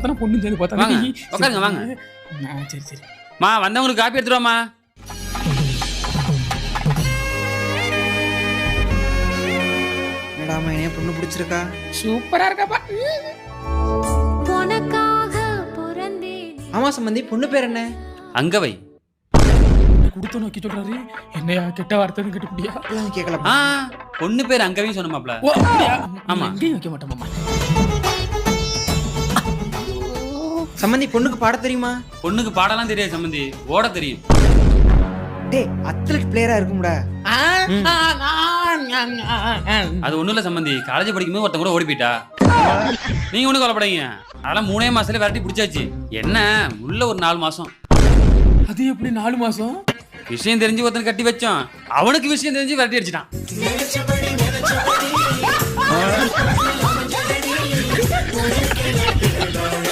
பார்த்தா பொண்ணு சேர்ந்து பார்த்தா உட்காருங்க வாங்க. சரி சரி மா வந்தவங்களுக்கு காப்பி எடுத்துருவாமா. என்னடா மைனே பொண்ணு பிடிச்சிருக்கா? சூப்பரா இருக்காப்பா. ஆமா சம்பந்தி, பொண்ணு பேர் என்ன? அங்கவை. கொடுத்து நோக்கி சொல்றாரு. என்னையா கெட்ட வார்த்தை கேட்டுப்பிடியா? கேட்கலாம். பொண்ணு பேர் அங்கவையும் சொன்னமாப்ல. ஆமா எங்கேயும் வைக்க மாட்டோம் மாமா. சம்பந்தி பொண்ணுக்கு பாட தெரியுமா? பொண்ணுக்கு பாடலாம் தெரியாது சம்பந்தி, ஓட தெரியும். டேய் அத்லெட் பிளேயரா இருக்கும்டா. அது ஒண்ணும் இல்ல சம்பந்தி, காலேஜ் படிக்கும்போது ஒருத்தன் கூட ஓடி போயிட்டா. நீங்க ஒண்ணு கவலைப்படாதீங்க, அதெல்லாம் 3 மாசத்துல விரட்டி பிடிச்சாச்சு. என்ன உள்ள ஒரு 4 மாசம். அது எப்படி 4 மாசம்? விஷயம் தெரிஞ்சு ஒருத்தன் கட்டி வச்சோம், அவனுக்கு விஷயம் தெரிஞ்சு விரட்டி அடிச்சிட்டான்.